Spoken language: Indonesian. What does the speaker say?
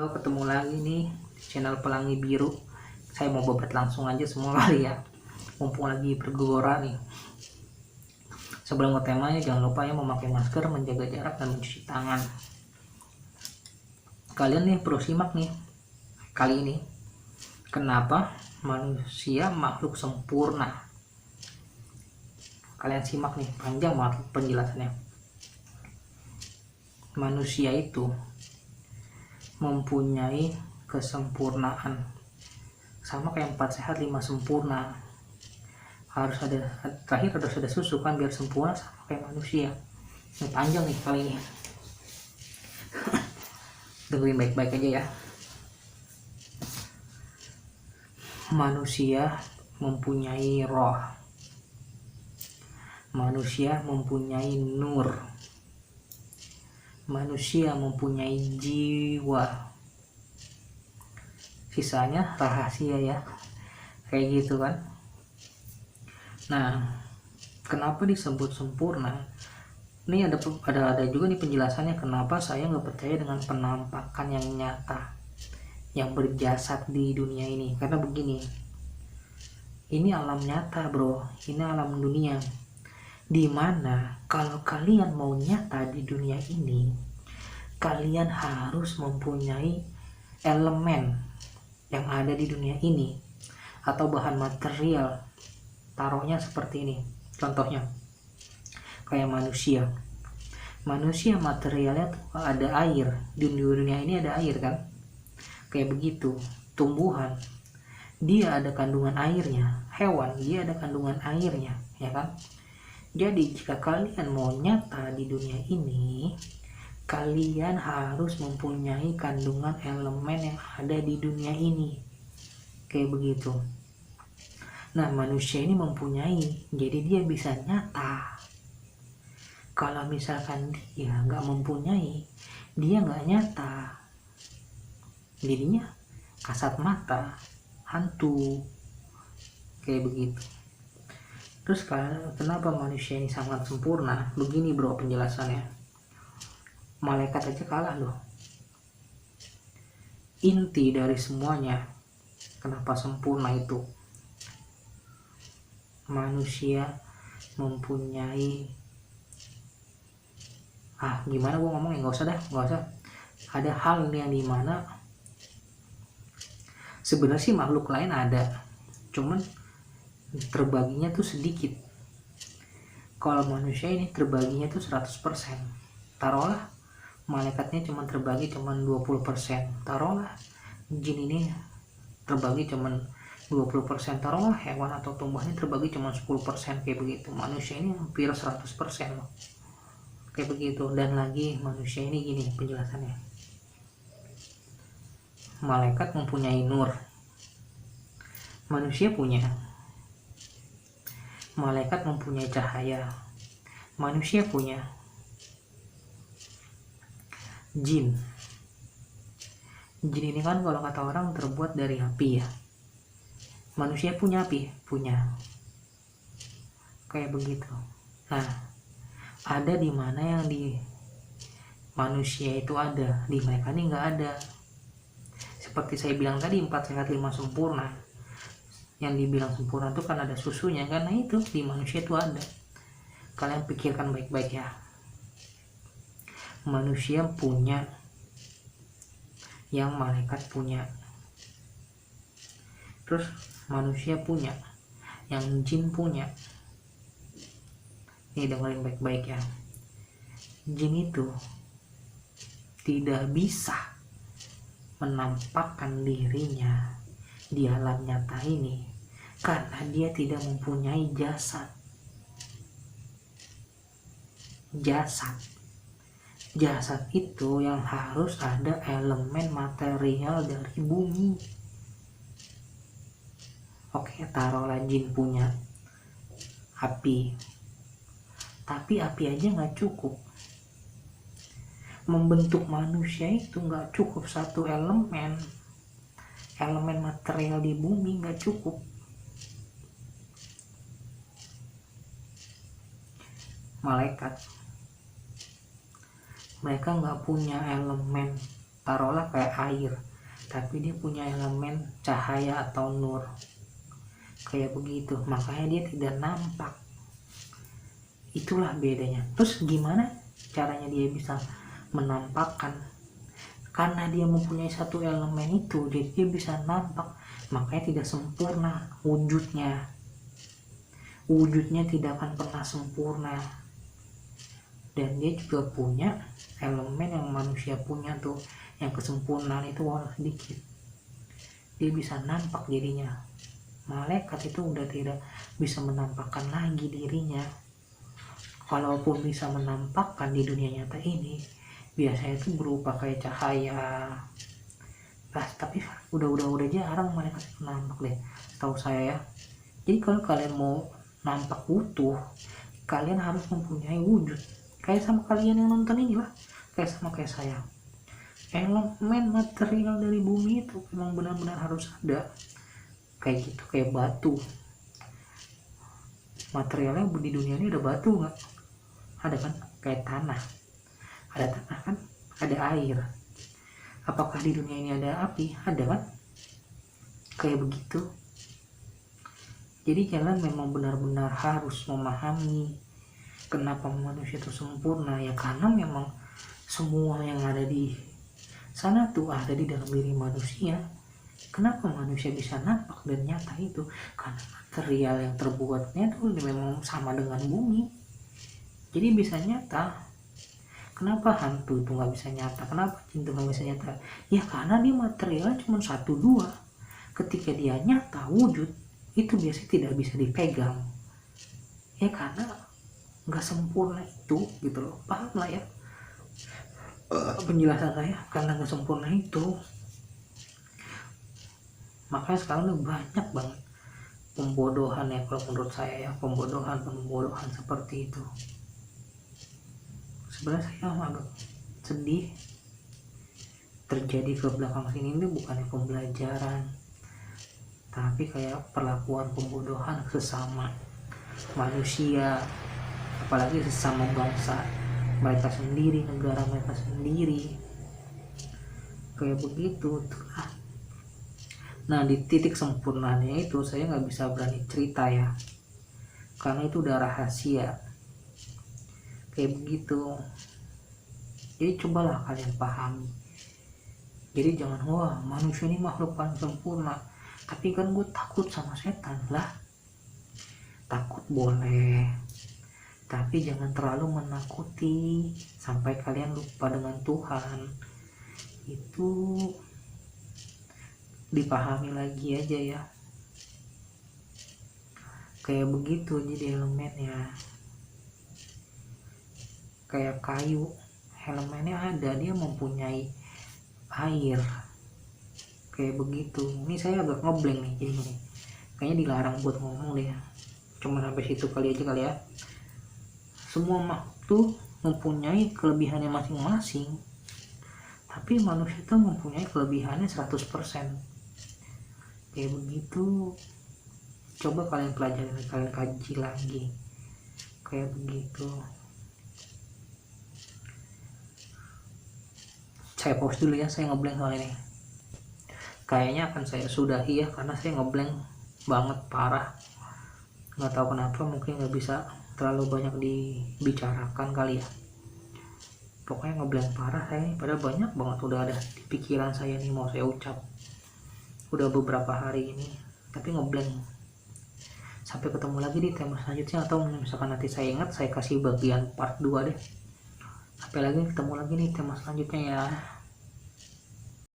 Halo, ketemu lagi nih di channel Pelangi Biru. Saya mau bebat langsung aja semua kali ya, mumpung lagi bergelora nih. Sebelum ke temanya, jangan lupa ya memakai masker, menjaga jarak, dan mencuci tangan. Kalian nih perlu simak nih kali ini, kenapa manusia makhluk sempurna. Kalian simak nih, panjang banget penjelasannya. Manusia itu mempunyai kesempurnaan, sama kayak 4 sehat 5 sempurna. Harus ada, terakhir harus ada susu kan biar sempurna, sama kayak manusia. Ini panjang nih kali ini. Dengerin baik-baik aja ya. Manusia mempunyai roh, manusia mempunyai nur, manusia mempunyai jiwa, sisanya rahasia ya, kayak gitu kan. Nah, kenapa disebut sempurna? Ini ada juga nih penjelasannya kenapa saya nggak percaya dengan penampakan yang nyata, yang berjasad di dunia ini. Karena begini, ini alam nyata bro, ini alam dunia, dimana kalau kalian mau nyata di dunia ini, kalian harus mempunyai elemen yang ada di dunia ini atau bahan material. Taruhnya seperti ini, contohnya kayak manusia materialnya tuh ada air. Di dunia ini ada air kan, kayak begitu. Tumbuhan dia ada kandungan airnya, hewan dia ada kandungan airnya, ya kan. Jadi jika kalian mau nyata di dunia ini, kalian harus mempunyai kandungan elemen yang ada di dunia ini, kayak begitu. Nah, manusia ini mempunyai, jadi dia bisa nyata. Kalau misalkan dia nggak mempunyai, dia nggak nyata, jadinya kasat mata, hantu, kayak begitu. Terus kenapa manusia ini sangat sempurna? Begini bro penjelasannya, malaikat aja kalah loh. Inti dari semuanya, kenapa sempurna itu, manusia mempunyai gimana gua ngomongnya, nggak usah. Ada hal yang dimana sebenarnya sih makhluk lain ada, cuman terbaginya tuh sedikit. Kalau manusia ini terbaginya tuh 100%. Taruhlah malaikatnya cuma terbagi cuma 20%. Taruhlah jin ini terbagi cuma 20%. Taruhlah hewan atau tumbuhannya terbagi cuma 10%, kayak begitu. Manusia ini hampir 100% loh, kayak begitu. Dan lagi manusia ini gini penjelasannya, malaikat mempunyai nur, manusia punya. Malaikat mempunyai cahaya, manusia punya. Jin ini kan kalau kata orang terbuat dari api ya, manusia punya api, punya, kayak begitu. Nah, ada di mana yang di manusia itu ada, di mereka ini nggak ada. Seperti saya bilang tadi, 4 sehat 5 sempurna. Yang dibilang sempurna itu kan ada susunya, karena itu di manusia itu ada. Kalian pikirkan baik-baik ya, manusia punya yang malaikat punya, terus manusia punya yang jin punya. Ini dengerin baik-baik ya, jin itu tidak bisa menampakkan dirinya di alam nyata ini karena dia tidak mempunyai jasad itu yang harus ada elemen material dari bumi. Oke, taruhlah jin punya api, tapi api aja nggak cukup. Membentuk manusia itu nggak cukup satu elemen material di bumi, nggak cukup. Malaikat, mereka nggak punya elemen taruhlah kayak air, tapi dia punya elemen cahaya atau nur, kayak begitu, makanya dia tidak nampak. Itulah bedanya. Terus gimana caranya dia bisa menampakkan? Karena dia mempunyai satu elemen itu, jadi dia bisa nampak, makanya tidak sempurna wujudnya. Wujudnya tidak akan pernah sempurna. Dan dia juga punya elemen yang manusia punya tuh, yang kesempurnaan itu walau sedikit. Dia bisa nampak jadinya. Malaikat itu udah tidak bisa menampakkan lagi dirinya. Kalaupun bisa menampakkan di dunia nyata ini, biasanya itu berupa kayak cahaya. Nah, tapi udah jarang malaikat itu nampak deh, setahu saya ya. Jadi kalau kalian mau nampak utuh, kalian harus mempunyai wujud. Kayak sama kalian yang nonton ini lah, kayak saya. Elemen material dari bumi itu memang benar-benar harus ada. Kayak gitu, kayak batu. Materialnya di dunia ini ada batu nggak? Ada kan? Kayak tanah. Ada tanah kan? Ada air. Apakah di dunia ini ada api? Ada kan? Kayak begitu. Jadi kalian memang benar-benar harus memahami kenapa manusia itu sempurna, ya karena memang semua yang ada di sana tuh ada di dalam diri manusia. Kenapa manusia bisa nampak dan nyata itu? Karena material yang terbuatnya tuh memang sama dengan bumi, jadi bisa nyata. Kenapa hantu itu nggak bisa nyata? Kenapa cinta nggak bisa nyata? Ya karena dia materialnya cuma 1-2. Ketika dia nyata wujud, itu biasanya tidak bisa dipegang. Ya karena nggak sempurna itu, gitu loh. Paham lah ya penjelasan saya, karena nggak sempurna itu. Makanya sekarang udah banyak banget pembodohan ya, kalau menurut saya ya, pembodohan seperti itu. Sebenarnya saya agak sedih terjadi ke belakang sini. Ini bukannya pembelajaran, tapi kayak perlakuan pembodohan sesama manusia, apalagi sesama bangsa mereka sendiri, negara mereka sendiri, kayak begitu. Nah, di titik sempurnanya itu saya nggak bisa berani cerita ya, karena itu udah rahasia. Kayak begitu. Jadi cobalah kalian pahami. Jadi jangan, wah manusia ini makhluk paling sempurna, tapi kan gue takut sama setan. Lah, takut boleh, tapi jangan terlalu menakuti sampai kalian lupa dengan Tuhan. Itu dipahami lagi aja ya. Kayak begitu jadi elemennya. Kayak kayu, elemennya ada, dia mempunyai air, kayak begitu. Ini saya agak ngeblank nih jadi ini, kayaknya dilarang buat ngomong deh, cuma sampai situ kali ya. Semua makhluk tuh mempunyai kelebihannya masing-masing, tapi manusia itu mempunyai kelebihannya 100%. Kayak begitu. Coba kalian pelajari, kalian kaji lagi, kayak begitu. Saya pause dulu ya, saya ngeblank soal ini. Kayaknya akan saya sudahi ya, karena saya ngeblank banget parah. Nggak tahu kenapa, mungkin nggak bisa terlalu banyak dibicarakan kali ya. Pokoknya ngeblank parah saya, padahal banyak banget udah ada di pikiran saya nih mau saya ucap. Udah beberapa hari ini, tapi ngeblank. Sampai ketemu lagi di tema selanjutnya, atau misalkan nanti saya ingat saya kasih bagian part 2 deh. Sampai lagi ketemu lagi nih tema selanjutnya ya.